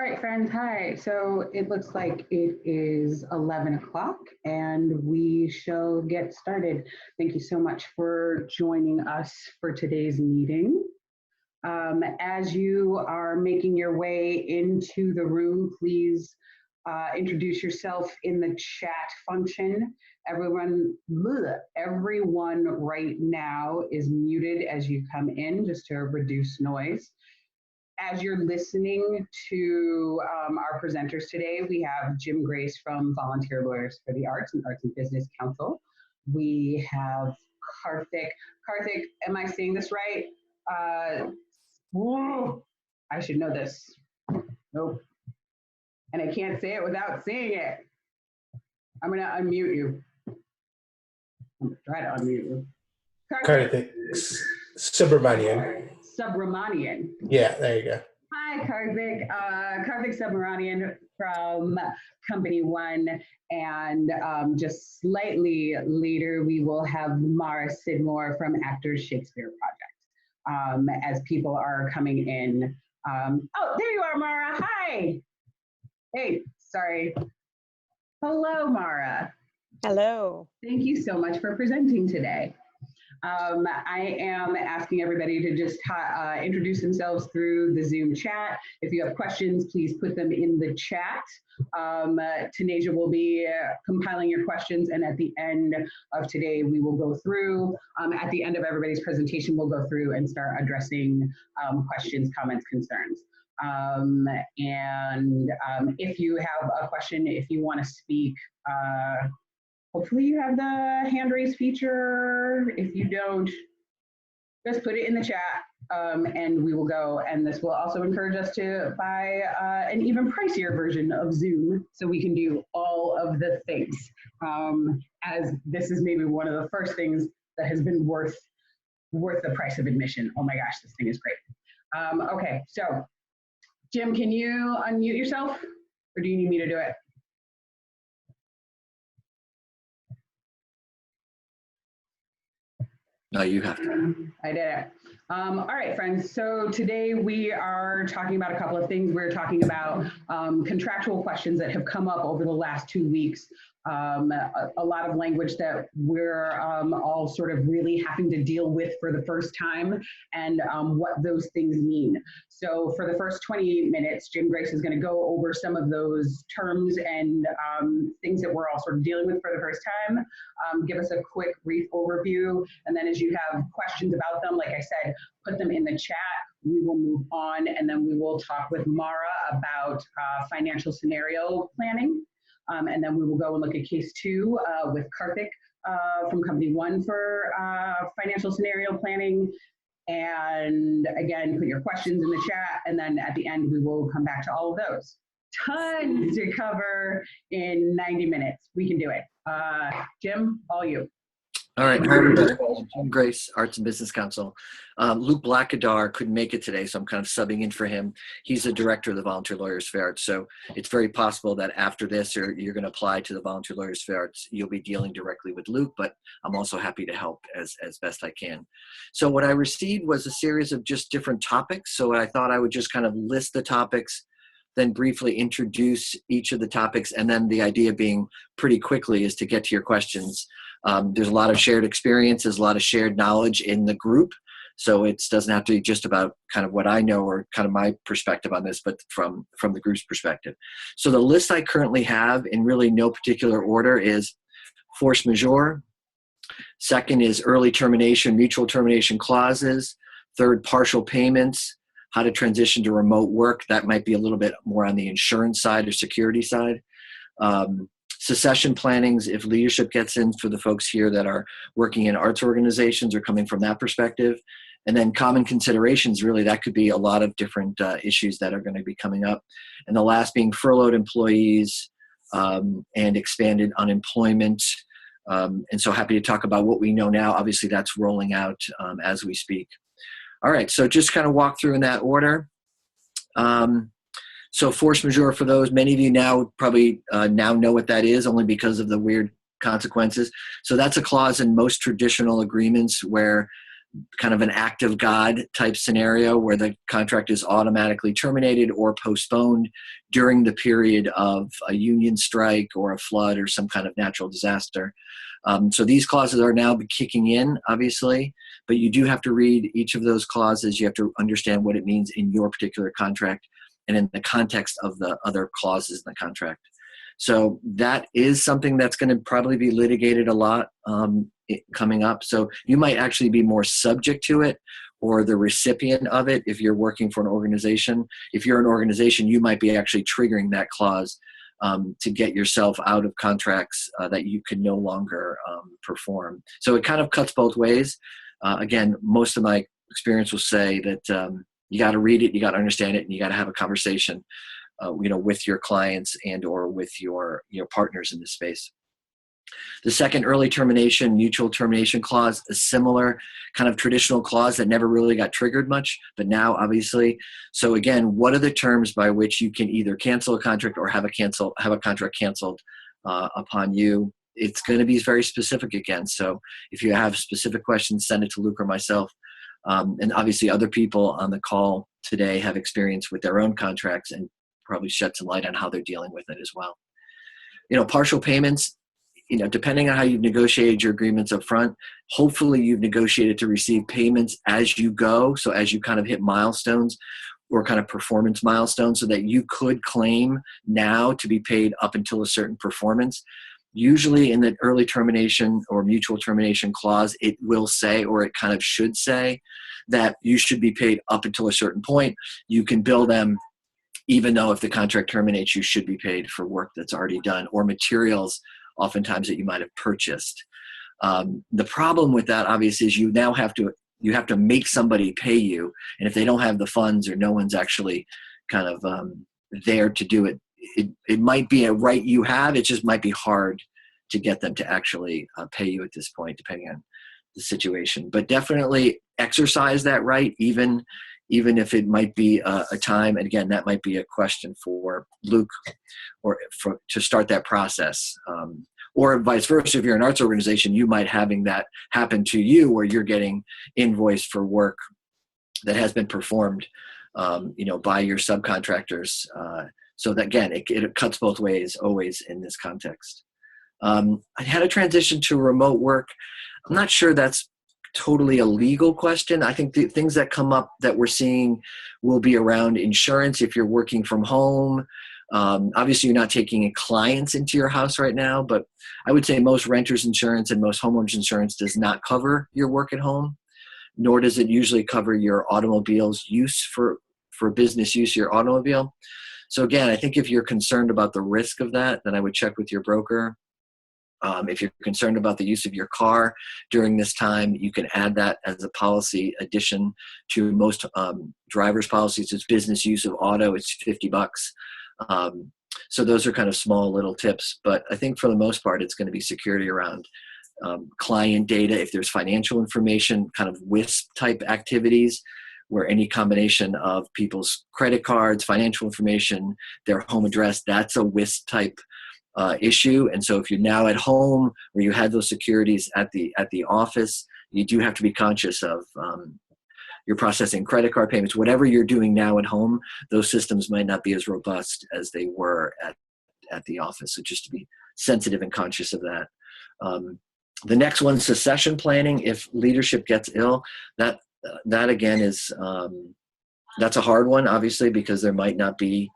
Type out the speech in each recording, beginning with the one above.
right, friends, hi. So it looks like it is 11 o'clock and we shall get started. Thank you so much for joining us for today's meeting. As you are making your way into the room, please introduce yourself in the chat function. Everyone right now is muted as you come in, just to reduce noise. As you're listening to our presenters today, we have Jim Grace from Volunteer Lawyers for the Arts and Arts and Business Council. We have Karthik. Karthik, am I saying this right? I should know this. Nope. And I can't say it without saying it. I'm going to unmute you. I'm going to try to unmute you. Karthik Subramanian. Subramanian. Yeah, there you go. Hi, Karthik. Karthik Subramanian from Company One. And just slightly later, we will have Mara Sidmore from Actors Shakespeare Project as people are coming in. Oh, there you are, Mara. Hi. Hey, sorry. Hello, Mara. Hello. Thank you so much for presenting today. I am asking everybody to just introduce themselves through the Zoom chat. If you have questions, please put them in the chat. Tanasia will be compiling your questions, and at the end of today, we will go through. At the end of everybody's presentation, we'll go through and start addressing questions, comments, concerns. If you have a question, if you want to speak, hopefully you have the hand raise feature. If you don't, just put it in the chat and we will go. And this will also encourage us to buy an even pricier version of Zoom so we can do all of the things. As this is maybe one of the first things that has been worth the price of admission. Oh my gosh, this thing is great. Okay, so Jim, can you unmute yourself or do you need me to do it? No, you have to. I did it. All right, friends. So today we are talking about a couple of things. We're talking about contractual questions that have come up over the last 2 weeks. A lot of language that we're all sort of really having to deal with for the first time and what those things mean. So for the first 20 minutes, Jim Grace is going to go over some of those terms and things that we're all sort of dealing with for the first time, give us a quick brief overview, and then as you have questions about them, like I said, put them in the chat. We will move on, and then we will talk with Mara about financial scenario planning. And then we will go and look at case 2 with Karthik from Company One for financial scenario planning. And again, put your questions in the chat. And then at the end, we will come back to all of those. Tons to cover in 90 minutes. We can do it. Jim, all you. All right, Jim Grace, Arts and Business Council. Luke Blackadar couldn't make it today, so I'm kind of subbing in for him. He's the director of the Volunteer Lawyers for Arts, so it's very possible that after this, or you're going to apply to the Volunteer Lawyers for Arts, you'll be dealing directly with Luke, but I'm also happy to help as best I can. So what I received was a series of just different topics, so I thought I would just kind of list the topics, then briefly introduce each of the topics, and then the idea being pretty quickly is to get to your questions. There's a lot of shared experience, there's a lot of shared knowledge in the group, so it doesn't have to be just about kind of what I know or kind of my perspective on this, but from the group's perspective. So the list I currently have in really no particular order is force majeure. Second is early termination, mutual termination clauses. Third, partial payments. How to transition to remote work. That might be a little bit more on the insurance side or security side. Succession plannings, if leadership gets in for the folks here that are working in arts organizations or coming from that perspective. And then common considerations, really, that could be a lot of different issues that are going to be coming up. And the last being furloughed employees and expanded unemployment. And so happy to talk about what we know now. Obviously, that's rolling out as we speak. All right, so just kind of walk through in that order. So force majeure, for those, many of you now probably now know what that is, only because of the weird consequences. So that's a clause in most traditional agreements where kind of an act of God type scenario where the contract is automatically terminated or postponed during the period of a union strike or a flood or some kind of natural disaster. So these clauses are now kicking in, obviously, but you do have to read each of those clauses. You have to understand what it means in your particular contract and in the context of the other clauses in the contract. So that is something that's going to probably be litigated a lot coming up. So you might actually be more subject to it or the recipient of it if you're working for an organization. If you're an organization, you might be actually triggering that clause to get yourself out of contracts that you can no longer perform. So it kind of cuts both ways. Again, most of my experience will say that you got to read it, you got to understand it, and you got to have a conversation with your clients and or with your partners in this space. The second early termination, mutual termination clause, a similar kind of traditional clause that never really got triggered much, but now obviously. So again, what are the terms by which you can either cancel a contract or have a contract canceled upon you? It's going to be very specific again. So if you have specific questions, send it to Luke or myself. And obviously other people on the call today have experience with their own contracts and probably shed some light on how they're dealing with it as well. Partial payments, depending on how you've negotiated your agreements up front, hopefully you've negotiated to receive payments as you go. So as you kind of hit milestones or kind of performance milestones so that you could claim now to be paid up until a certain performance. Usually in the early termination or mutual termination clause, it will say, or it kind of should say, that you should be paid up until a certain point. You can bill them even though if the contract terminates, you should be paid for work that's already done or materials oftentimes that you might have purchased. The problem with that obviously is you now have to make somebody pay you. And if they don't have the funds or no one's actually kind of there to do it, it might be a right you have. It just might be hard to get them to actually pay you at this point, depending on the situation. But definitely exercise that right, even if it might be a time. And again, that might be a question for Luke or to start that process. Or vice versa, if you're an arts organization, you might having that happen to you where you're getting invoiced for work that has been performed by your subcontractors. So that, again, it cuts both ways always in this context. I had a transition to remote work. I'm not sure that's totally a legal question. I think the things that come up that we're seeing will be around insurance if you're working from home. Obviously, you're not taking clients into your house right now, but I would say most renters insurance and most homeowners insurance does not cover your work at home, nor does it usually cover your automobile's use for business use, your automobile. So again, I think if you're concerned about the risk of that, then I would check with your broker. If you're concerned about the use of your car during this time, you can add that as a policy addition to most driver's policies. It's business use of auto. It's $50. So those are kind of small little tips. But I think for the most part, it's going to be security around client data. If there's financial information, kind of WISP type activities, where any combination of people's credit cards, financial information, their home address, that's a WISP type issue. And so if you're now at home where you had those securities at the office, you do have to be conscious of you're processing credit card payments. Whatever you're doing now at home, those systems might not be as robust as they were at the office. So just to be sensitive and conscious of that. The next one, succession planning. If leadership gets ill, that again is that's a hard one, obviously, because there might not be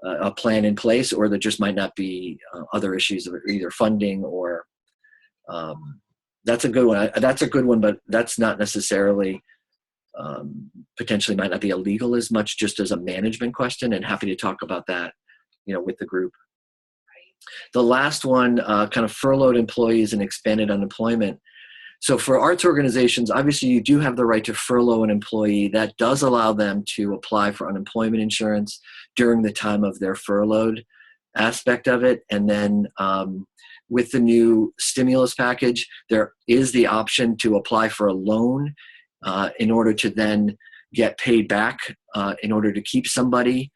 a plan in place, or there just might not be other issues of either funding or that's a good one. That's a good one, but that's not necessarily potentially might not be illegal as much, just as a management question, and happy to talk about that, with the group. The last one, kind of furloughed employees and expanded unemployment. So for arts organizations, obviously you do have the right to furlough an employee. That does allow them to apply for unemployment insurance during the time of their furloughed aspect of it. And then with the new stimulus package, there is the option to apply for a loan in order to then get paid back in order to keep somebody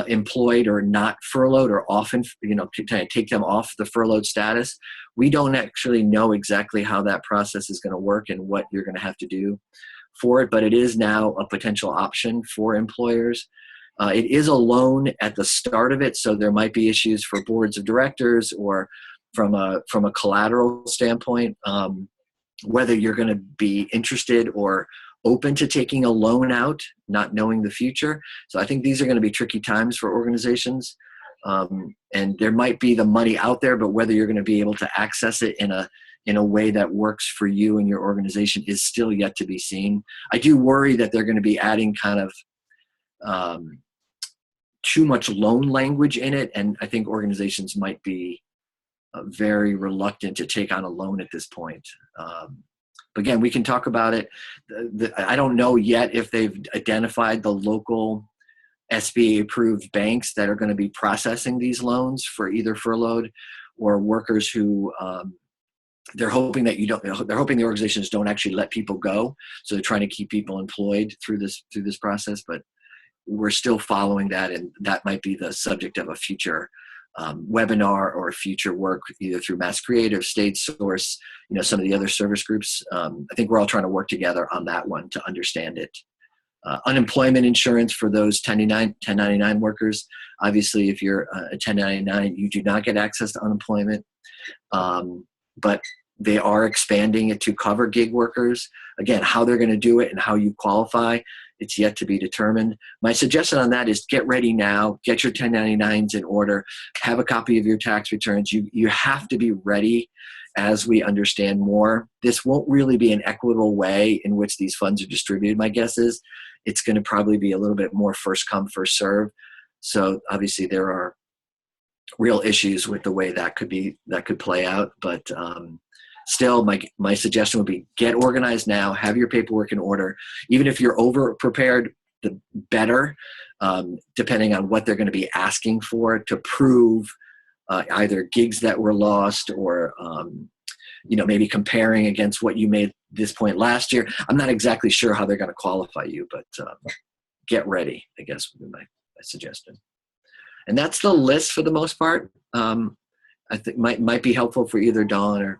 employed or not furloughed, or often, to take them off the furloughed status. We don't actually know exactly how that process is going to work and what you're going to have to do for it, but it is now a potential option for employers. It is a loan at the start of it, so there might be issues for boards of directors or from a collateral standpoint, whether you're going to be interested or open to taking a loan out, not knowing the future. So I think these are going to be tricky times for organizations. And there might be the money out there, but whether you're going to be able to access it in a way that works for you and your organization is still yet to be seen. I do worry that they're going to be adding kind of too much loan language in it. And I think organizations might be very reluctant to take on a loan at this point. But again, we can talk about it. I don't know yet if they've identified the local SBA-approved banks that are going to be processing these loans for either furloughed or workers who they're hoping that they're hoping the organizations don't actually let people go. So they're trying to keep people employed through this process. But we're still following that, and that might be the subject of a future webinar or future work, either through Mass Creative, StageSource, some of the other service groups. I think we're all trying to work together on that one to understand it. Unemployment insurance for those 1099 workers. Obviously, if you're a 1099, you do not get access to unemployment, but they are expanding it to cover gig workers. Again, how they're going to do it and how you qualify, it's yet to be determined. My suggestion on that is get ready now, get your 1099s in order, have a copy of your tax returns. You have to be ready as we understand more. This won't really be an equitable way in which these funds are distributed. My guess is it's going to probably be a little bit more first come, first serve. So obviously there are real issues with the way that could play out. But still, my suggestion would be get organized now, have your paperwork in order. Even if you're over prepared, the better, depending on what they're going to be asking for to prove either gigs that were lost or maybe comparing against what you made this point last year. I'm not exactly sure how they're going to qualify you, but get ready, I guess would be my suggestion. And that's the list for the most part. I think might be helpful for either Dawn or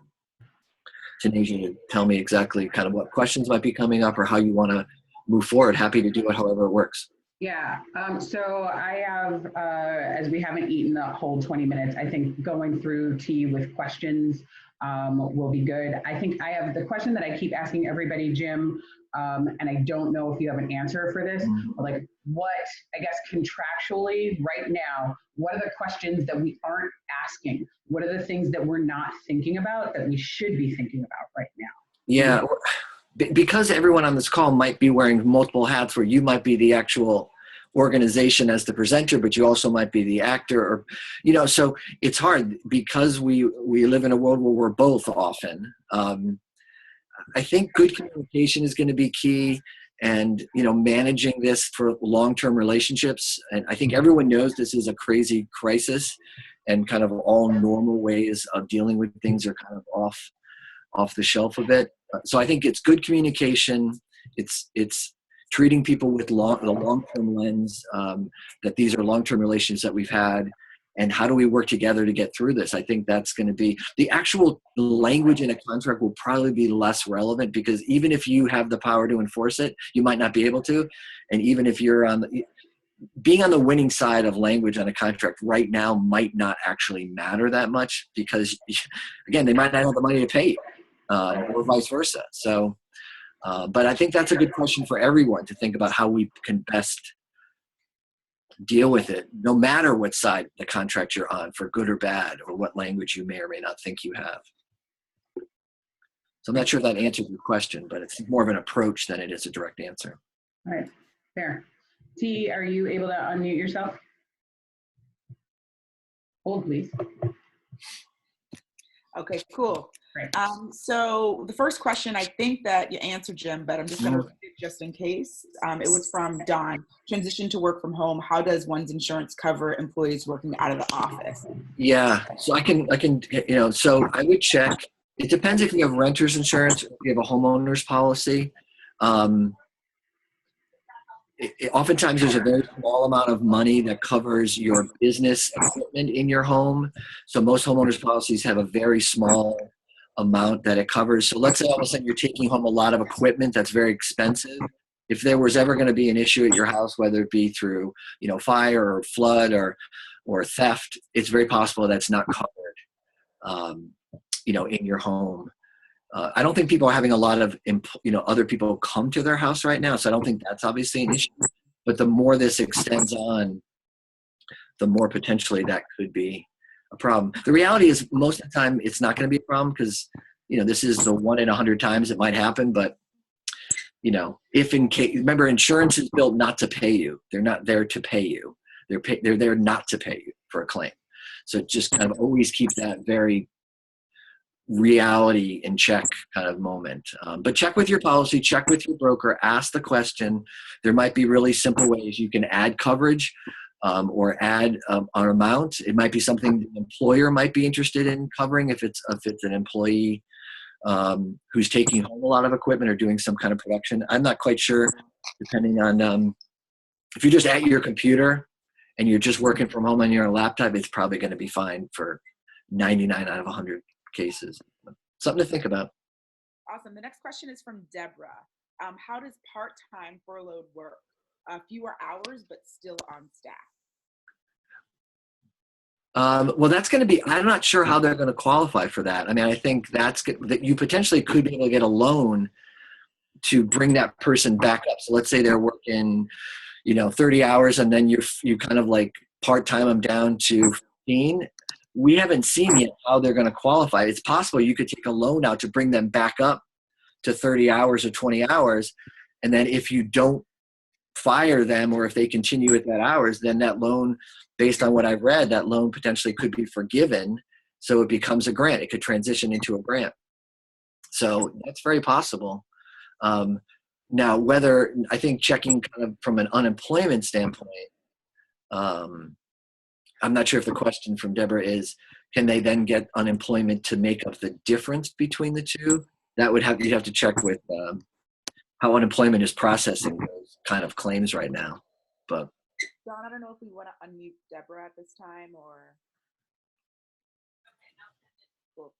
Tanisha to tell me exactly kind of what questions might be coming up or how you want to move forward. Happy to do it however it works. Yeah, so I have, as we haven't eaten the whole 20 minutes, I think going through tea with questions will be good. I think I have the question that I keep asking everybody, Jim, and I don't know if you have an answer for this, but like what, I guess contractually right now, what are the questions that we aren't asking? What are the things that we're not thinking about that we should be thinking about right now? Yeah, because everyone on this call might be wearing multiple hats where you might be the actual organization as the presenter, but you also might be the actor, or, so it's hard because we live in a world where we're both often. I think good communication is going to be key, and, managing this for long-term relationships. And I think everyone knows this is a crazy crisis, and kind of all normal ways of dealing with things are kind of off the shelf a bit. So I think it's good communication. It's treating people with the long-term lens, that these are long-term relations that we've had, and how do we work together to get through this? I think that's going to be the actual language in a contract will probably be less relevant, because even if you have the power to enforce it, you might not be able to. And even if you're being on the winning side of language on a contract right now might not actually matter that much, because again, they might not have the money to pay you, or vice versa. So, but I think that's a good question for everyone to think about, how we can best deal with it, no matter what side the contract you're on, for good or bad, or what language you may or may not think you have. So I'm not sure if that answers your question, but it's more of an approach than it is a direct answer. All right, fair. T, are you able to unmute yourself? Hold, please. Okay, cool. Great. So the first question, I think that you answered, Jim, but I'm just going to read it just in case. It was from Don. Transition to work from home. How does one's insurance cover employees working out of the office? Yeah, so I can, so I would check. It depends if you have renter's insurance, or if you have a homeowner's policy. oftentimes there's a very small amount of money that covers your business equipment in your home. So most homeowners policies have a very small amount that it covers. So let's say all of a sudden you're taking home a lot of equipment that's very expensive. If there was ever going to be an issue at your house, whether it be through, fire or flood or theft, it's very possible that's not covered, in your home. I don't think people are having a lot of, other people come to their house right now. So I don't think that's obviously an issue. But the more this extends on, the more potentially that could be a problem. The reality is most of the time it's not going to be a problem because, this is the 1 in 100 times it might happen. But, if in case, remember, insurance is built not to pay you. They're not there to pay you. They're there not to pay you for a claim. So just kind of always keep that very reality in check kind of moment. But check with your policy, check with your broker, ask the question. There might be really simple ways you can add coverage or add an amount. It might be something the employer might be interested in covering if it's an employee who's taking home a lot of equipment or doing some kind of production. I'm not quite sure, depending on if you're just at your computer and you're just working from home on your laptop, it's probably going to be fine for 99 out of 100 cases. Something to think about. Awesome. The next question is from Deborah. How does part-time furloughed work? Fewer hours, but still on staff. Well, that's going to be, I'm not sure how they're going to qualify for that. I mean, I think that you potentially could be able to get a loan to bring that person back up. So let's say they're working, 30 hours and then you kind of like part-time them down to 15. We haven't seen yet how they're going to qualify. It's possible you could take a loan out to bring them back up to 30 hours or 20 hours. And then if you don't fire them or if they continue at that hours, then that loan, based on what I've read, that loan potentially could be forgiven. So it becomes a grant. It could transition into a grant. So that's very possible. Now, whether I think checking kind of from an unemployment standpoint, I'm not sure if the question from Deborah is, can they then get unemployment to make up the difference between the two? That would you'd have to check with how unemployment is processing those kind of claims right now. But John, I don't know if we want to unmute Deborah at this time or. Cool.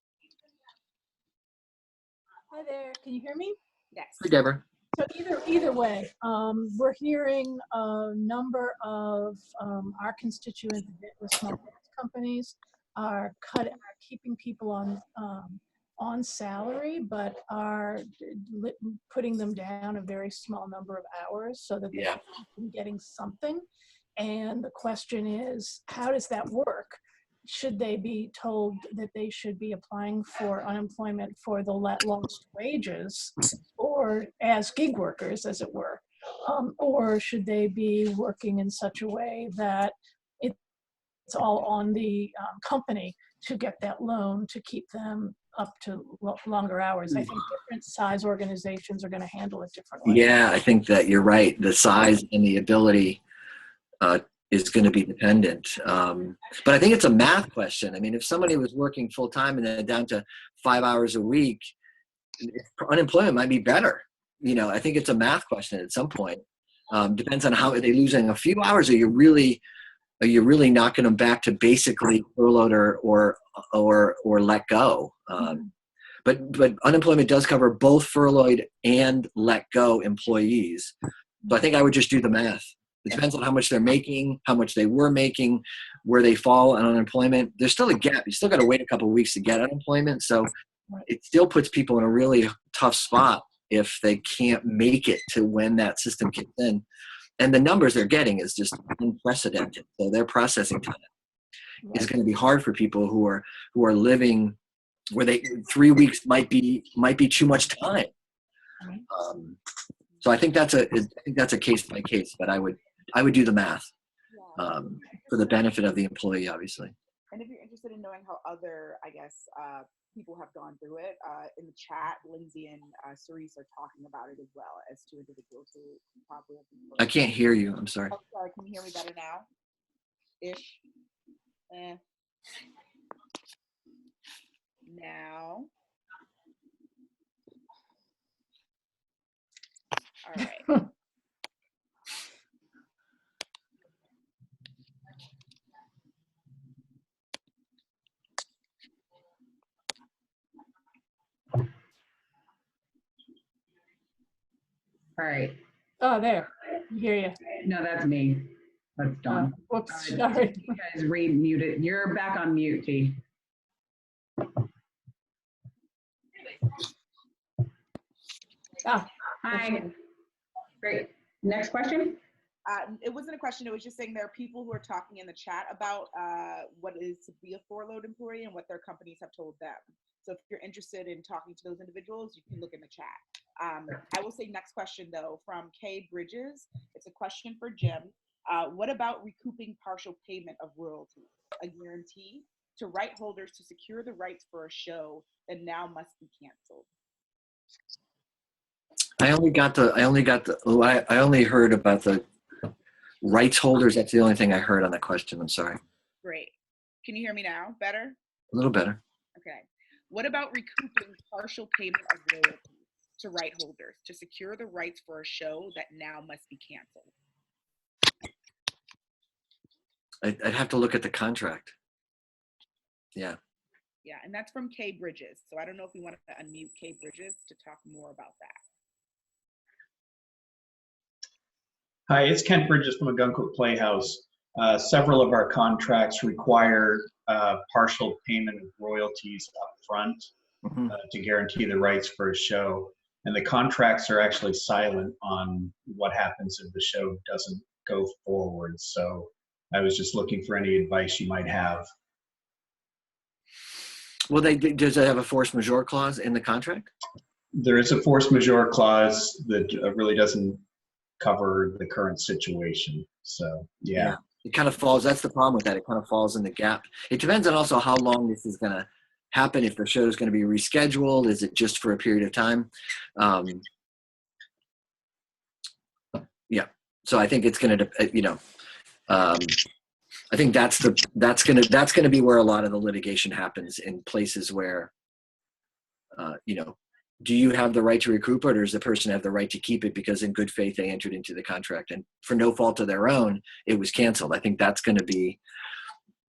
Hi there, can you hear me? Yes. hey, Deborah. So either way, we're hearing a number of our constituents with small business companies are keeping people on salary, but are putting them down a very small number of hours so that they're getting something. And the question is, how does that work? Should they be told that they should be applying for unemployment for the lost wages, or as gig workers, as it were? Or should they be working in such a way that it's all on the company to get that loan to keep them up to longer hours? I think different size organizations are going to handle it differently. Yeah, I think that you're right. The size and the ability is going to be dependent. But I think it's a math question. I mean, if somebody was working full time and then down to 5 hours a week, unemployment might be better. I think it's a math question at some point. Depends on how are they losing a few hours. Are you really knocking them back to basically furloughed or let go? But unemployment does cover both furloughed and let go employees. So I think I would just do the math. It depends on how much they're making, how much they were making, where they fall on unemployment. There's still a gap. You still got to wait a couple of weeks to get unemployment. So it still puts people in a really tough spot if they can't make it to when that system kicks in. And the numbers they're getting is just unprecedented. So their processing time is going to be hard for people who are living where 3 weeks might be too much time. So I think that's a case by case, but I would do the math for the benefit of the employee, obviously. And if you're interested in knowing how other, people have gone through it, in the chat, Lindsay and Cerise are talking about it as well as two individuals who probably have been. I can't hear you. I'm sorry. Oh, sorry. Can you hear me better now? Ish. Now. All right. All right. Oh, there. I hear you. No, that's me. That's Dawn. Whoops, sorry. You guys re-muted. You're back on mute, T. Ah, Hi. Great. Next question. It wasn't a question. It was just saying there are people who are talking in the chat about what it is to be a furloughed employee and what their companies have told them. So if you're interested in talking to those individuals, you can look in the chat. I will say next question though, from Kay Bridges. It's a question for Jim. What about recouping partial payment of royalties? A guarantee to right holders to secure the rights for a show that now must be canceled. I only heard about the rights holders. That's the only thing I heard on the question. I'm sorry. Great. Can you hear me now? Better? A little better. Okay. What about recouping partial payment of royalties to right holders to secure the rights for a show that now must be canceled? I'd have to look at the contract. Yeah. Yeah, and that's from Kay Bridges. So I don't know if we want to unmute Kay Bridges to talk more about that. Hi, it's Kent Bridges from Agunquit Playhouse. Several of our contracts require partial payment of royalties up front to guarantee the rights for a show. And the contracts are actually silent on what happens if the show doesn't go forward. So I was just looking for any advice you might have. Well, does it have a force majeure clause in the contract? There is a force majeure clause that really doesn't cover the current situation. So, yeah. It kind of falls. That's the problem with that. It kind of falls in the gap. It depends on also how long this is going to happen. If the show is going to be rescheduled, is it just for a period of time? Yeah. So I think it's going to, I think that's going to be where a lot of the litigation happens, in places where, do you have the right to recoup it, or does the person have the right to keep it because in good faith they entered into the contract and for no fault of their own it was canceled? I think that's going to be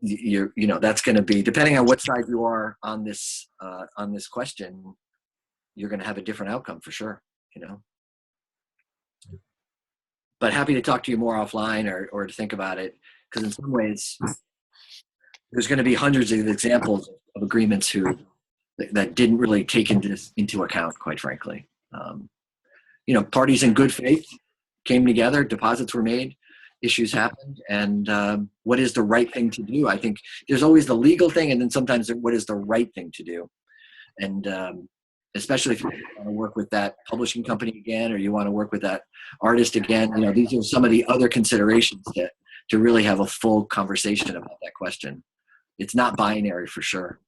that's going to be, depending on what side you are on this question, you're going to have a different outcome for sure. But happy to talk to you more offline or to think about it, because in some ways there's going to be hundreds of examples of agreements that didn't really take into account, quite frankly. Parties in good faith came together, deposits were made, issues happened, and what is the right thing to do? I think there's always the legal thing, and then sometimes what is the right thing to do? And especially if you want to work with that publishing company again, or you want to work with that artist again, these are some of the other considerations to really have a full conversation about that question. It's not binary for sure.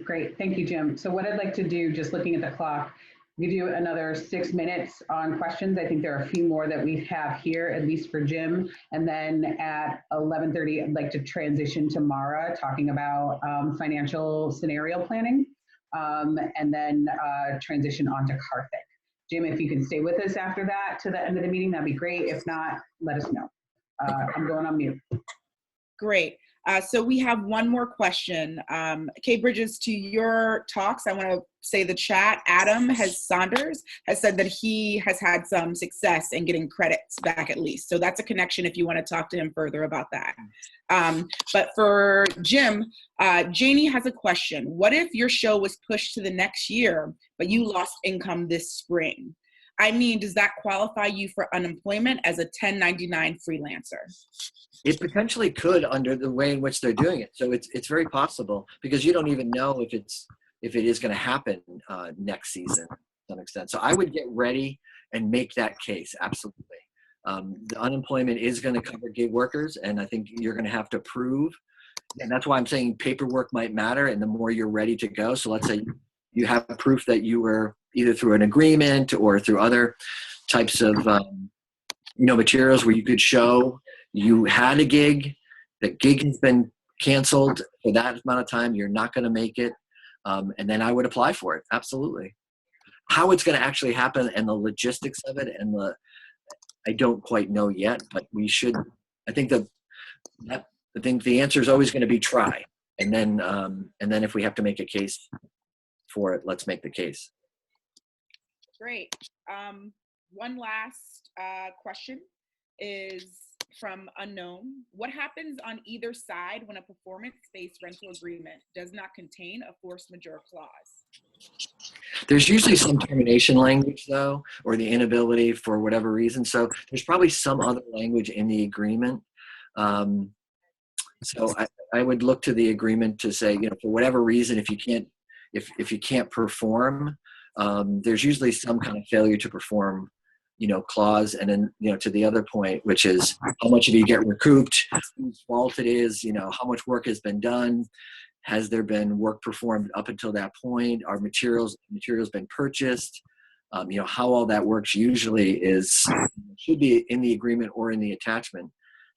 Great, thank you, Jim. So what I'd like to do, just looking at the clock, give you another 6 minutes on questions. I think there are a few more that we have here, at least for Jim. And then at 11:30, I'd like to transition to Mara, talking about financial scenario planning, and then transition on to Karthik. Jim, if you can stay with us after that to the end of the meeting, that'd be great. If not, let us know. I'm going on mute. Great. So we have one more question. Kay Bridges, to your talks, I want to say the chat, Adam Saunders has said that he has had some success in getting credits back at least. So that's a connection if you want to talk to him further about that. But for Jim, Janie has a question. What if your show was pushed to the next year, but you lost income this spring? I mean, does that qualify you for unemployment as a 1099 freelancer? It potentially could, under the way in which they're doing it. So it's very possible, because you don't even know if it is going to happen next season to some extent. So I would get ready and make that case. Absolutely. The unemployment is going to cover gig workers, and I think you're going to have to prove, and that's why I'm saying paperwork might matter, and the more you're ready to go. So let's say you have proof that you were either through an agreement or through other types of materials where you could show you had a gig, the gig has been canceled for that amount of time, you're not going to make it, and then I would apply for it. Absolutely. How it's going to actually happen and the logistics of it I don't quite know yet, but we should. I think the answer is always going to be try, and then if we have to make a case for it, let's make the case. Great. One last question is from Unknown. What happens on either side when a performance-based rental agreement does not contain a force majeure clause? There's usually some termination language though, or the inability for whatever reason. So there's probably some other language in the agreement. So I would look to the agreement to say, for whatever reason, if you can't perform, there's usually some kind of failure to perform, clause. And then, to the other point, which is how much of you get recouped, whose fault it is, how much work has been done. Has there been work performed up until that point? Are materials been purchased? How all that works usually should be in the agreement or in the attachment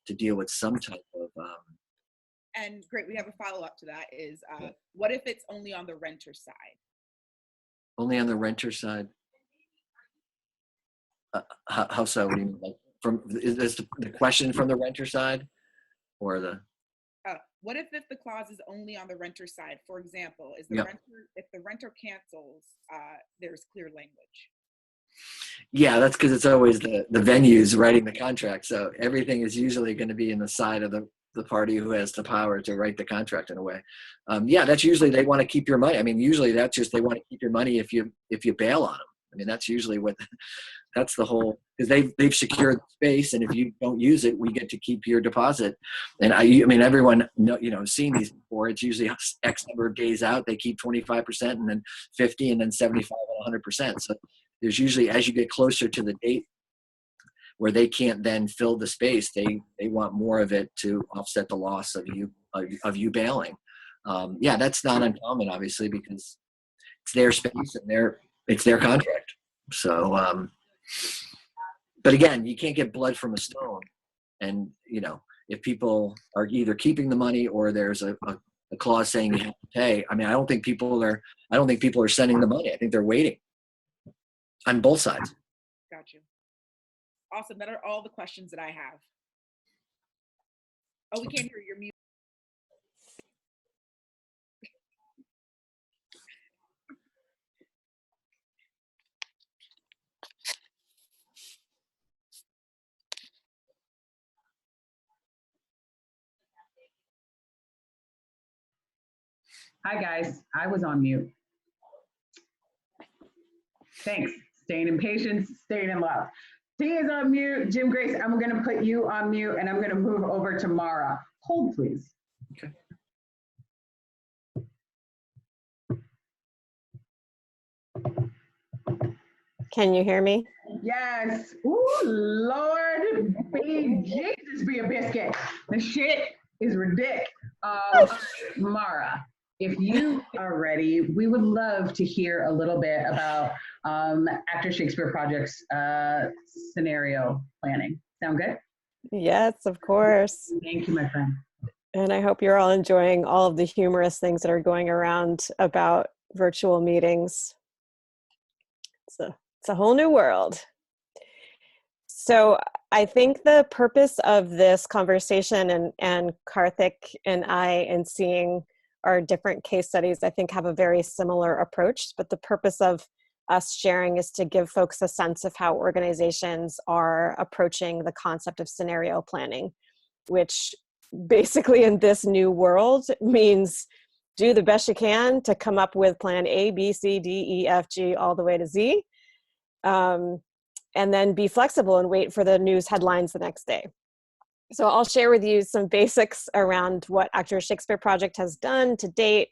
to deal with some type of. And great, we have a follow-up to that is, what if it's only on the renter side? Only on the renter side? How so? What do you mean? Is this the question from the renter side, or the? What if the clause is only on the renter side? For example, if the renter cancels, there's clear language. Yeah, that's because it's always the venues writing the contract. So everything is usually going to be in the side of the party who has the power to write the contract in a way. That's usually they want to keep your money. I mean, usually that's just they want to keep your money if you bail on them. I mean, that's usually that's the whole, because they've secured space, and if you don't use it, we get to keep your deposit. And I mean, everyone seen these before. It's usually X number of days out. They keep 25%, and then 50, and then 75 and 100%. So there's usually, as you get closer to the date where they can't then fill the space, they want more of it to offset the loss of you bailing. That's not uncommon, obviously, because it's their space and it's their contract. So, but again, you can't get blood from a stone. And if people are either keeping the money or there's a clause saying you have to pay, I mean, I don't think people are sending the money. I think they're waiting on both sides. Got you. Awesome. That are all the questions that I have. Oh, we can't hear your mute. Hi guys, I was on mute. Thanks. Staying in patience, staying in love. T is on mute. Jim Grace, I'm going to put you on mute, and I'm going to move over to Mara. Hold, please. Okay. Can you hear me? Yes. Ooh, Lord, be Jesus, be a biscuit. The shit is ridiculous. Mara, if you are ready, we would love to hear a little bit about Actor Shakespeare Project's scenario planning. Sound good? Yes, of course. Thank you, my friend. And I hope you're all enjoying all of the humorous things that are going around about virtual meetings. It's a whole new world. So I think the purpose of this conversation and Karthik and I, and seeing our different case studies, I think have a very similar approach, but the purpose of us sharing is to give folks a sense of how organizations are approaching the concept of scenario planning, which basically in this new world means do the best you can to come up with plan A, B, C, D, E, F, G, all the way to Z. And then be flexible and wait for the news headlines the next day. So I'll share with you some basics around what Actor Shakespeare Project has done to date,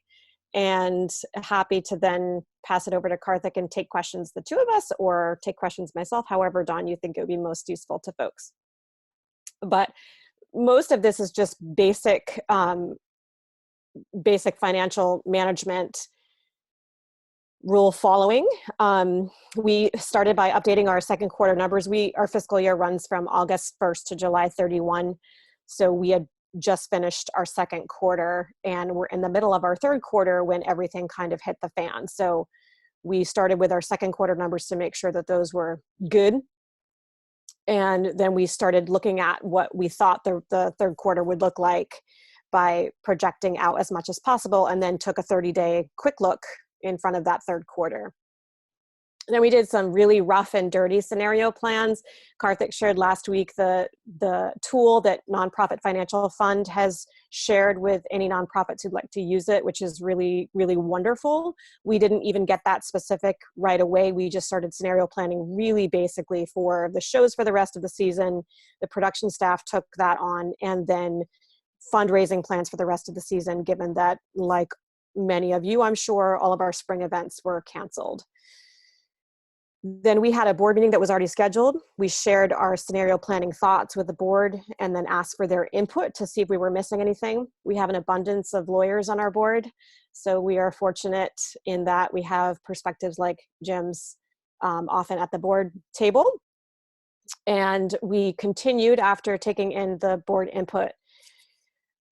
and happy to then pass it over to Karthik and take questions, the two of us, or take questions myself, however, Dawn, you think it would be most useful to folks. But most of this is just basic financial management rule following. We started by updating our second quarter numbers. Our fiscal year runs from August 1st to July 31. So we had just finished our second quarter, and we're in the middle of our third quarter when everything kind of hit the fan. So we started with our second quarter numbers to make sure that those were good. And then we started looking at what we thought the third quarter would look like by projecting out as much as possible, and then took a 30-day quick look in front of that third quarter. Then we did some really rough and dirty scenario plans. Karthik shared last week the tool that Nonprofit Financial Fund has shared with any nonprofits who'd like to use it, which is really, really wonderful. We didn't even get that specific right away. We just started scenario planning really basically for the shows for the rest of the season. The production staff took that on, and then fundraising plans for the rest of the season, given that, like many of you, I'm sure, all of our spring events were canceled. Then we had a board meeting that was already scheduled. We shared our scenario planning thoughts with the board and then asked for their input to see if we were missing anything. We have an abundance of lawyers on our board, so we are fortunate in that we have perspectives like Jim's often at the board table. And we continued after taking in the board input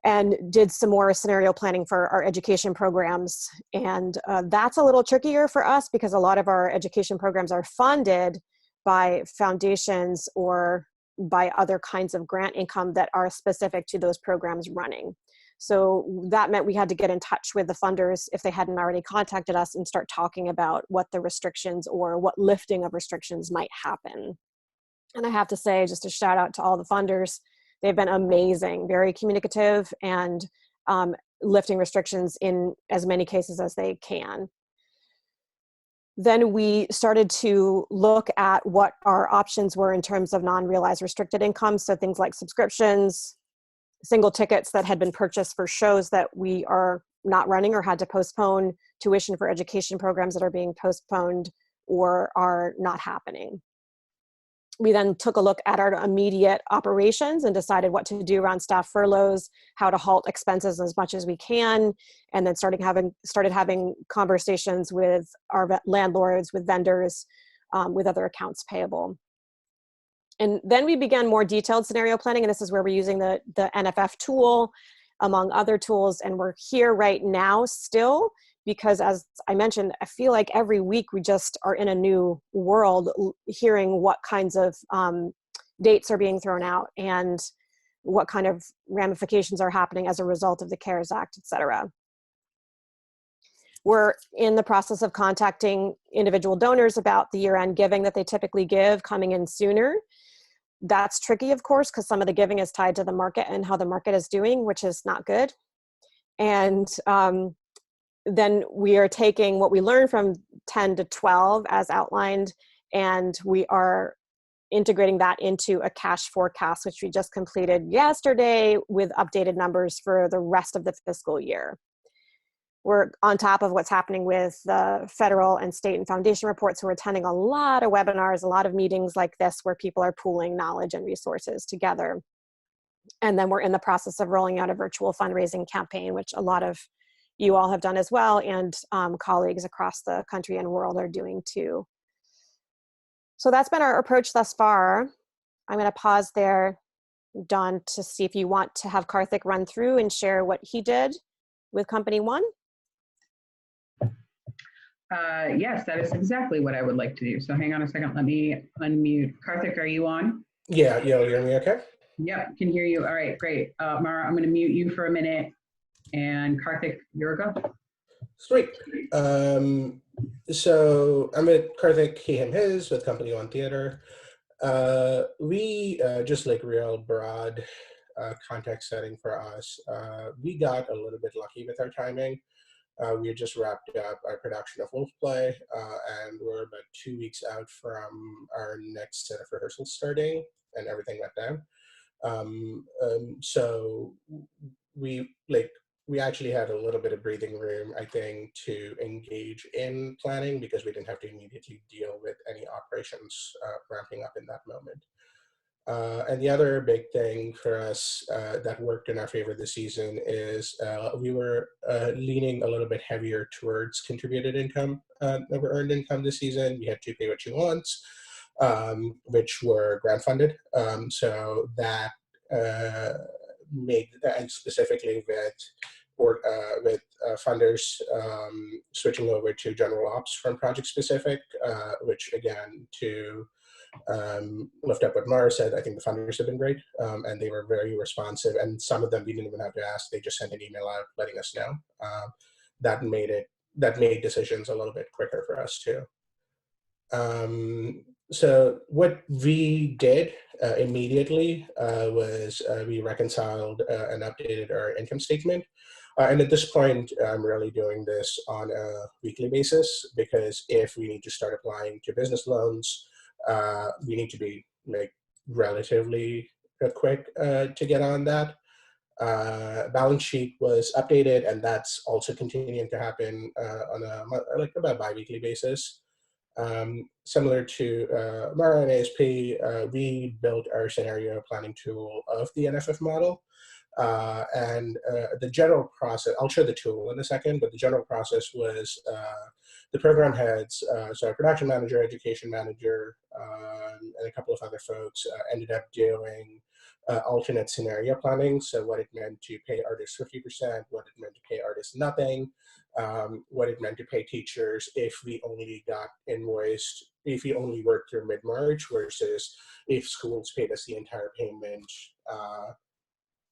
and did some more scenario planning for our education programs. And that's a little trickier for us because a lot of our education programs are funded by foundations or by other kinds of grant income that are specific to those programs running. So that meant we had to get in touch with the funders if they hadn't already contacted us and start talking about what the restrictions or what lifting of restrictions might happen. And I have to say, just a shout out to all the funders. They've been amazing, very communicative, and lifting restrictions in as many cases as they can. Then we started to look at what our options were in terms of non-realized restricted income. So things like subscriptions, single tickets that had been purchased for shows that we are not running or had to postpone, tuition for education programs that are being postponed or are not happening. We then took a look at our immediate operations and decided what to do around staff furloughs, how to halt expenses as much as we can, and then started having conversations with our landlords, with vendors, with other accounts payable. And then we began more detailed scenario planning, and this is where we're using the NFF tool, among other tools, and we're here right now still, because as I mentioned, I feel like every week we just are in a new world, hearing what kinds of dates are being thrown out and what kind of ramifications are happening as a result of the CARES Act, et cetera. We're in the process of contacting individual donors about the year-end giving that they typically give coming in sooner. That's tricky, of course, because some of the giving is tied to the market and how the market is doing, which is not good. And then we are taking what we learned from 10 to 12 as outlined, and we are integrating that into a cash forecast, which we just completed yesterday with updated numbers for the rest of the fiscal year. We're on top of what's happening with the federal and state and foundation reports. So we're attending a lot of webinars, a lot of meetings like this where people are pooling knowledge and resources together. And then we're in the process of rolling out a virtual fundraising campaign, which a lot of you all have done as well, and colleagues across the country and world are doing too. So that's been our approach thus far. I'm going to pause there, Don, to see if you want to have Karthik run through and share what he did with Company One. Yes, that is exactly what I would like to do. So hang on a second, let me unmute. Karthik, are you on? Yeah, you'll hear me okay? Yep, can hear you. All right, great. Mara, I'm going to mute you for a minute. And Karthik, you're a go. Sweet. So I'm with Karthik, he, him, his, with Company One Theater. We just like real broad context setting for us. We got a little bit lucky with our timing. We had just wrapped up our production of Wolf Play, and we're about 2 weeks out from our next set of rehearsals starting, and everything went down. So we actually had a little bit of breathing room, I think, to engage in planning because we didn't have to immediately deal with any operations ramping up in that moment. And the other big thing for us that worked in our favor this season is we were leaning a little bit heavier towards contributed income over earned income this season. We had to pay what you want, which were grant funded. So that made, and specifically with funders switching over to general ops from project specific, which again, to lift up what Mara said, I think the funders have been great, and they were very responsive, and some of them we didn't even have to ask, they just sent an email out letting us know. That made decisions a little bit quicker for us too. So what we did immediately was we reconciled and updated our income statement. And at this point, I'm really doing this on a weekly basis, because if we need to start applying to business loans, we need to be like relatively quick to get on that. Balance sheet was updated, and that's also continuing to happen on a like about bi-weekly basis. Similar to Mara and ASP, we built our scenario planning tool of the NFF model. And the general process, I'll show the tool in a second, but the general process was the program heads, so our production manager, education manager, and a couple of other folks ended up doing alternate scenario planning. So what it meant to pay artists 50%, what it meant to pay artists nothing, what it meant to pay teachers if we only got invoiced, if we only worked through mid-March, versus if schools paid us the entire payment,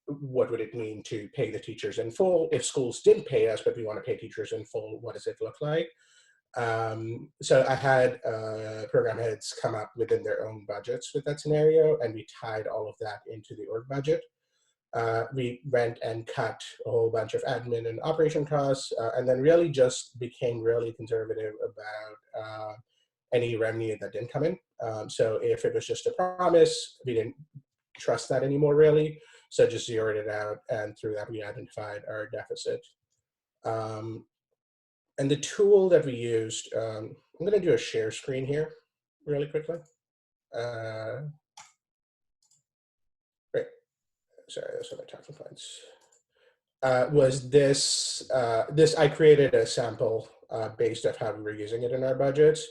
what would it mean to pay the teachers in full? If schools didn't pay us, but we want to pay teachers in full, what does it look like? So I had program heads come up within their own budgets with that scenario, and we tied all of that into the org budget. We went and cut a whole bunch of admin and operation costs, and then really just became really conservative about any revenue that didn't come in. So if it was just a promise, we didn't trust that anymore, really. So just zeroed it out, and through that we identified our deficit. And the tool that we used, I'm going to do a share screen here really quickly. Great. Sorry, that's what my talking points. Was this, I created a sample based off how we were using it in our budgets.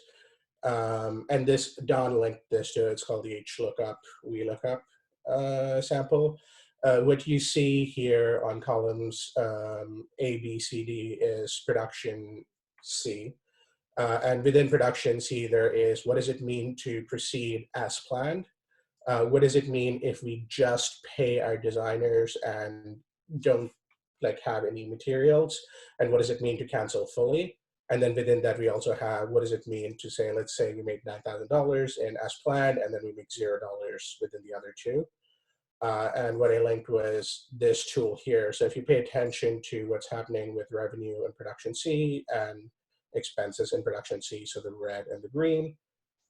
And this, Don linked this to, it's called the HLOOKUP, VLOOKUP sample. What you see here on columns A, B, C, D is production C. And within production C, there is what does it mean to proceed as planned? What does it mean if we just pay our designers and don't like have any materials? And what does it mean to cancel fully? And then within that, we also have what does it mean to say, let's say we make $9,000 in as planned, and then we make $0 within the other two. And what I linked was this tool here. So if you pay attention to what's happening with revenue in production C and expenses in production C, so the red and the green,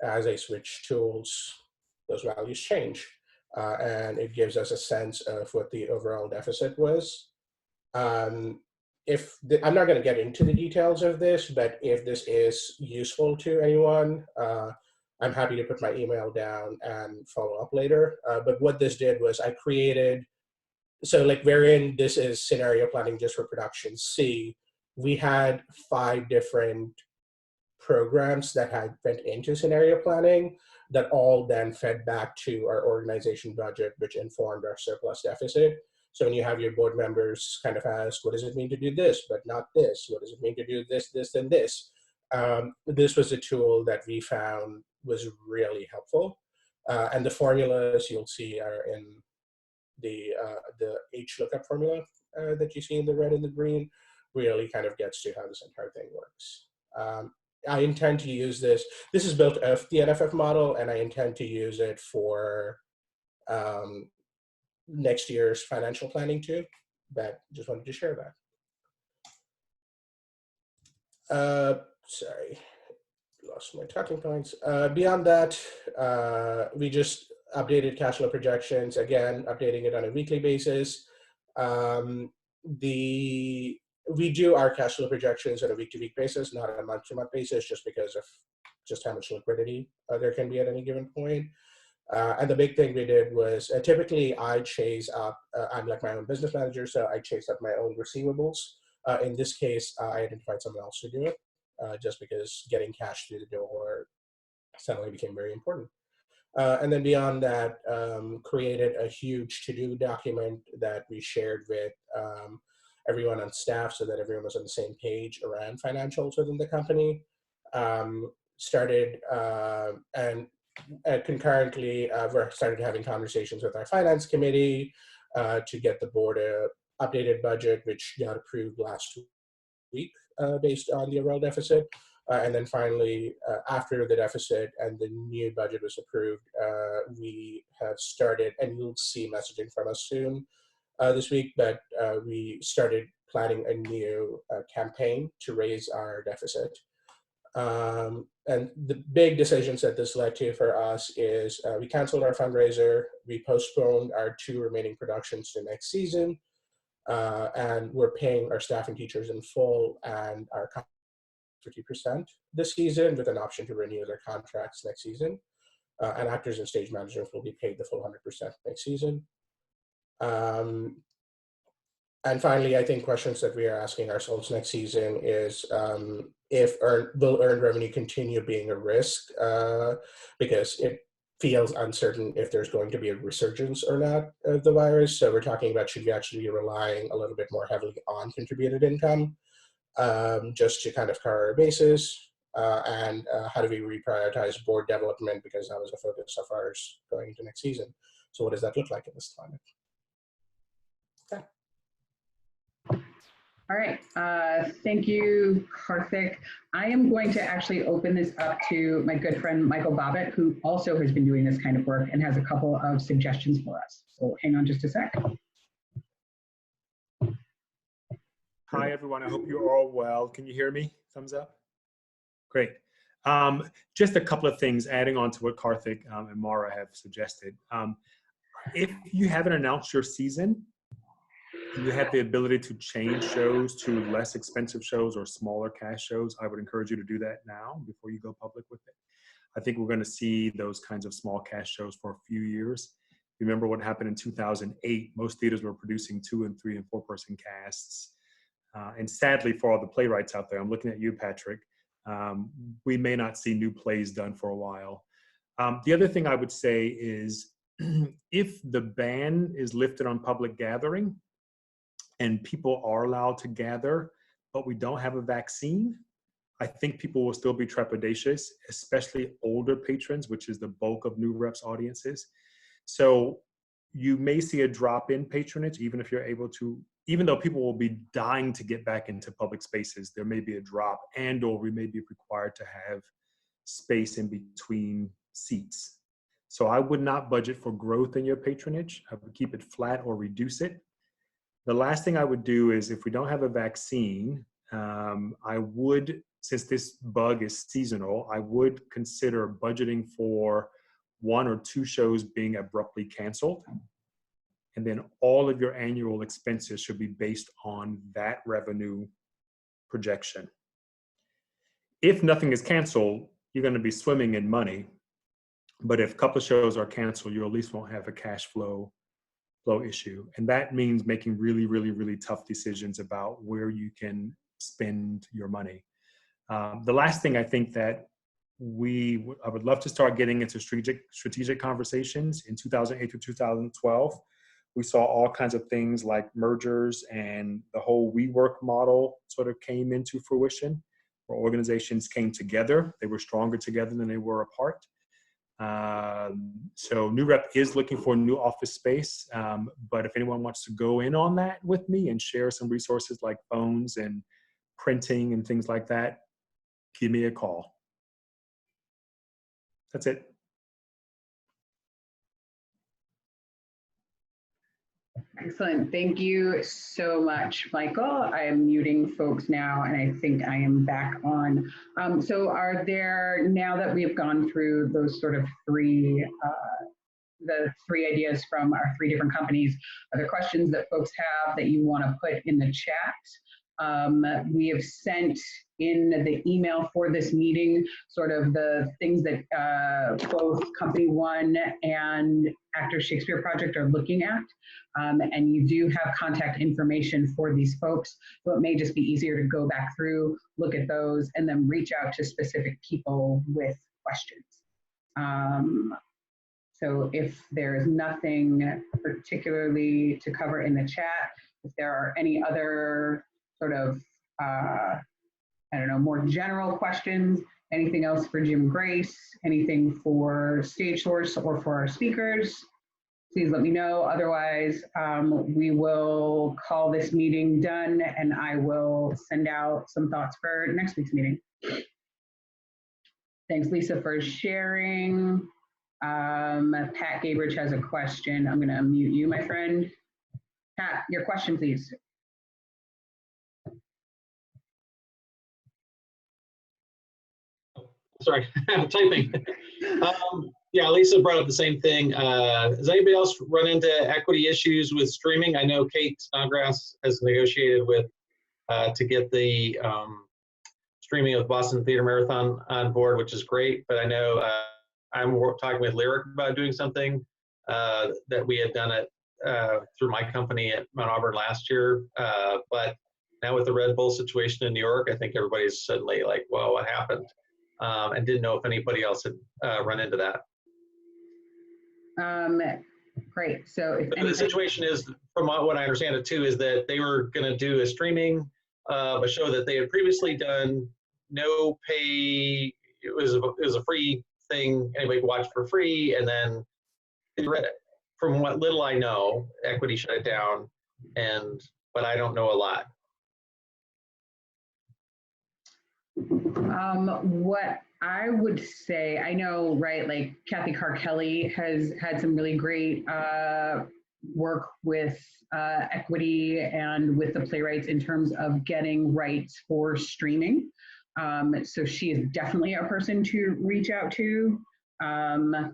as I switch tools, those values change. And it gives us a sense of what the overall deficit was. I'm not going to get into the details of this, but if this is useful to anyone, I'm happy to put my email down and follow up later. But what this did was I created, so like wherein this is scenario planning just for production C, we had 5 different programs that had went into scenario planning that all then fed back to our organization budget, which informed our surplus deficit. So when you have your board members kind of ask, what does it mean to do this, but not this? What does it mean to do this, this, and this? This was a tool that we found was really helpful. And the formulas you'll see are in the HLOOKUP formula that you see in the red and the green, really kind of gets to how this entire thing works. I intend to use this. This is built off the NFF model, and I intend to use it for next year's financial planning too. But just wanted to share that. Sorry, lost my talking points. Beyond that, we just updated cash flow projections, again, updating it on a weekly basis. We do our cash flow projections on a week-to-week basis, not on a month-to-month basis, just because of just how much liquidity there can be at any given point. And the big thing we did was typically I chase up, I'm like my own business manager, so I chase up my own receivables. In this case, I identified someone else to do it, just because getting cash through the door suddenly became very important. And then beyond that, created a huge to-do document that we shared with everyone on staff so that everyone was on the same page around financials within the company. And concurrently, we started having conversations with our finance committee to get the board a updated budget, which got approved last week based on the overall deficit. And then finally, after the deficit and the new budget was approved, we have started, and you'll see messaging from us soon this week, but we started planning a new campaign to raise our deficit. And the big decisions that this led to for us is we canceled our fundraiser, we postponed our 2 remaining productions to next season, and we're paying our staff and teachers in full and our 50% this season with an option to renew their contracts next season. And actors and stage managers will be paid the full 100% next season. And finally, I think questions that we are asking ourselves next season is will earned revenue continue being a risk, because it feels uncertain if there's going to be a resurgence or not of the virus. So we're talking about, should we actually be relying a little bit more heavily on contributed income just to kind of cover our bases? And how do we reprioritize board development, because that was a focus of ours going into next season. So what does that look like in this climate? Okay. All right, thank you, Karthik. I am going to actually open this up to my good friend, Michael Bobbitt, who also has been doing this kind of work and has a couple of suggestions for us. So hang on just a sec. Hi, everyone. I hope you're all well. Can you hear me? Thumbs up. Great. Just a couple of things adding on to what Karthik and Mara have suggested. If you haven't announced your season, you have the ability to change shows to less expensive shows or smaller cast shows, I would encourage you to do that now before you go public with it. I think we're going to see those kinds of small cast shows for a few years. Remember what happened in 2008? Most theaters were producing 2 and 3 and 4 person casts. And sadly, for all the playwrights out there, I'm looking at you, Patrick, we may not see new plays done for a while. The other thing I would say is if the ban is lifted on public gathering, and people are allowed to gather, but we don't have a vaccine, I think people will still be trepidatious, especially older patrons, which is the bulk of New Reps audiences. So you may see a drop in patronage, even if you're able to, even though people will be dying to get back into public spaces, there may be a drop, and or we may be required to have space in between seats. So I would not budget for growth in your patronage. I would keep it flat or reduce it. The last thing I would do is, if we don't have a vaccine, I would, since this bug is seasonal, I would consider budgeting for 1 or 2 shows being abruptly canceled. And then all of your annual expenses should be based on that revenue projection. If nothing is canceled, you're going to be swimming in money. But if a couple of shows are canceled, you at least won't have a cash flow issue. And that means making really, really, really tough decisions about where you can spend your money. The last thing I think that I would love to start getting into strategic conversations. In 2008 to 2012, we saw all kinds of things like mergers, and the whole WeWork model sort of came into fruition, where organizations came together. They were stronger together than they were apart. So New Rep is looking for new office space, but if anyone wants to go in on that with me and share some resources like phones and printing and things like that, give me a call. That's it. Excellent. Thank you so much, Michael. I am muting folks now, and I think I am back on. So are there, now that we've gone through those sort of the 3 ideas from our 3 different companies, are there questions that folks have that you want to put in the chat? We have sent in the email for this meeting sort of the things that both Company One and Actors Shakespeare Project are looking at. And you do have contact information for these folks, so it may just be easier to go back through, look at those, and then reach out to specific people with questions. So if there is nothing particularly to cover in the chat, if there are any other sort of, I don't know, more general questions, anything else for Jim Grace, anything for StageSource or for our speakers, please let me know. Otherwise, we will call this meeting done, and I will send out some thoughts for next week's meeting. Thanks, Lisa, for sharing. Pat Gabrich has a question. I'm going to unmute you, my friend. Pat, your question, please. Sorry, I'm typing. Yeah, Lisa brought up the same thing. Has anybody else run into equity issues with streaming? I know Kate Snodgrass has negotiated with to get the streaming of Boston Theater Marathon on board, which is great. But I know I'm talking with Lyric about doing something that we had done it through my company at Mount Auburn last year. But now with the Red Bull situation in New York, I think everybody's suddenly like, "Whoa, what happened?" And didn't know if anybody else had run into that. Great. So if the situation is, from what I understand it too, is that they were going to do a streaming of a show that they had previously done, no pay. It was a free thing. Anybody could watch for free, and then they read it. From what little I know, Equity shut it down, but I don't know a lot. What I would say, I know, right, like Kathy Carr-Kelly has had some really great work with Equity and with the playwrights in terms of getting rights for streaming. So she is definitely a person to reach out to. I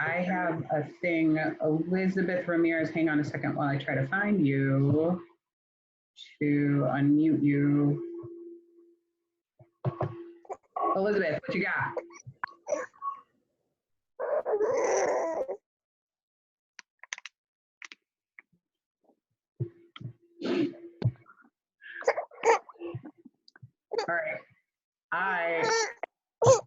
have a thing, Elizabeth Ramirez, hang on a second while I try to find you to unmute you. Elizabeth, what you got? All right. Oh,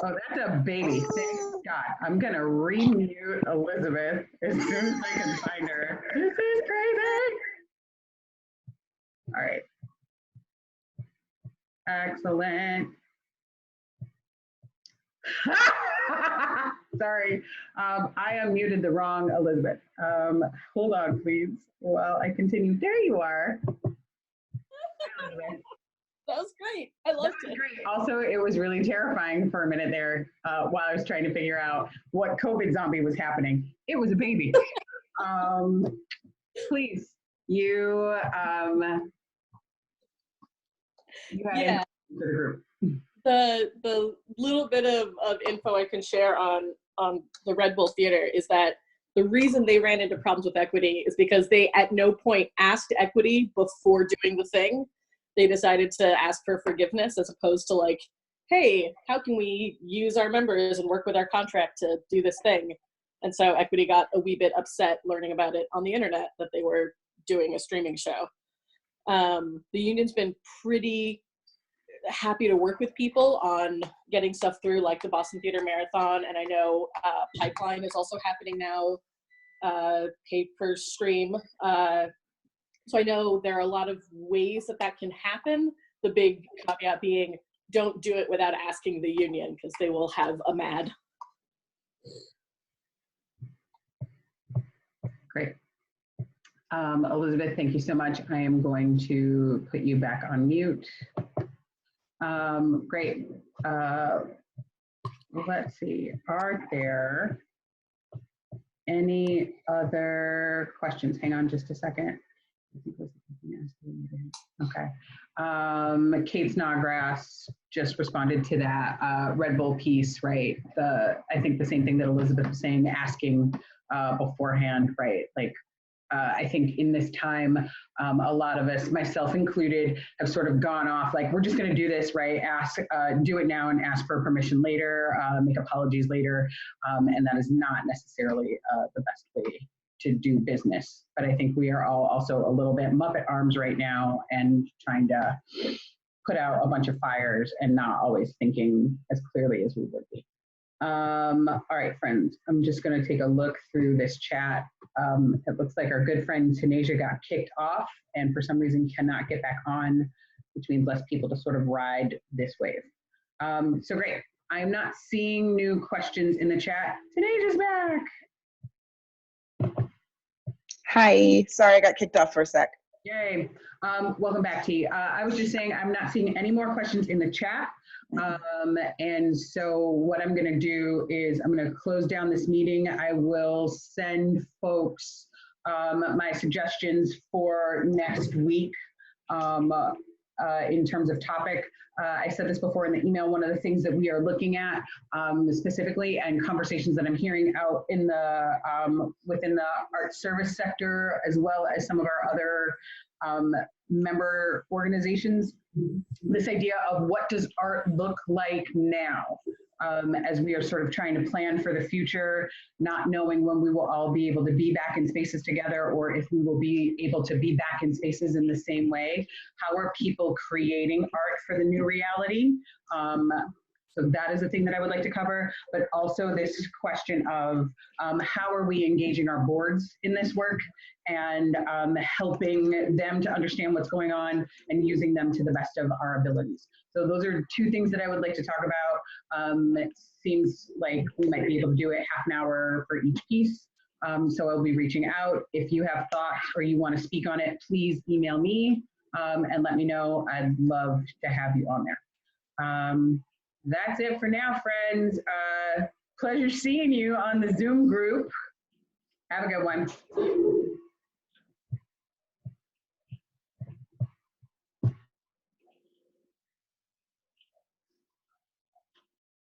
that's a baby. Thank God. I'm going to remute Elizabeth as soon as I can find her. This is crazy. All right. Excellent. Sorry, I unmuted the wrong Elizabeth. Hold on, please, while I continue. There you are. That was great. I loved it. Great. Also, it was really terrifying for a minute there while I was trying to figure out what COVID zombie was happening. It was a baby. Please, you had yeah. to the group. The little bit of info I can share on the Red Bull Theater is that the reason they ran into problems with Equity is because they at no point asked Equity before doing the thing. They decided to ask for forgiveness as opposed to like, hey, how can we use our members and work with our contract to do this thing? And so Equity got a wee bit upset learning about it on the internet that they were doing a streaming show. The union's been pretty happy to work with people on getting stuff through, like the Boston Theater Marathon, and I know Pipeline is also happening now, pay per stream. So I know there are a lot of ways that can happen. The big caveat being, don't do it without asking the union because they will have a mad. Great. Elizabeth, thank you so much. I am going to put you back on mute. Great. Let's see, are there any other questions? Hang on just a second. Okay. Kate Snodgrass just responded to that Red Bull piece, right? I think the same thing that Elizabeth was saying, asking beforehand, right? Like, I think in this time, a lot of us, myself included, have sort of gone off like, we're just going to do this, right? Do it now and ask for permission later, make apologies later. And that is not necessarily the best way to do business. But I think we are all also a little bit Muppet arms right now and trying to put out a bunch of fires and not always thinking as clearly as we would be. All right, friends, I'm just going to take a look through this chat. It looks like our good friend Tanasia got kicked off and for some reason cannot get back on, which means less people to sort of ride this wave. So great. I'm not seeing new questions in the chat. Tanasia's back. Hi, sorry I got kicked off for a sec. Yay. Welcome back, T. I was just saying I'm not seeing any more questions in the chat. And so what I'm going to do is I'm going to close down this meeting. I will send folks my suggestions for next week in terms of topic. I said this before in the email, one of the things that we are looking at specifically, and conversations that I'm hearing out in the within the art service sector, as well as some of our other member organizations, this idea of what does art look like now, as we are sort of trying to plan for the future, not knowing when we will all be able to be back in spaces together, or if we will be able to be back in spaces in the same way. How are people creating art for the new reality? So that is a thing that I would like to cover, but also this question of how are we engaging our boards in this work, and helping them to understand what's going on and using them to the best of our abilities. So those are two things that I would like to talk about. It seems like we might be able to do it half an hour for each piece. So I'll be reaching out. If you have thoughts or you want to speak on it, please email me and let me know. I'd love to have you on there. That's it for now, friends. Pleasure seeing you on the Zoom group. Have a good one.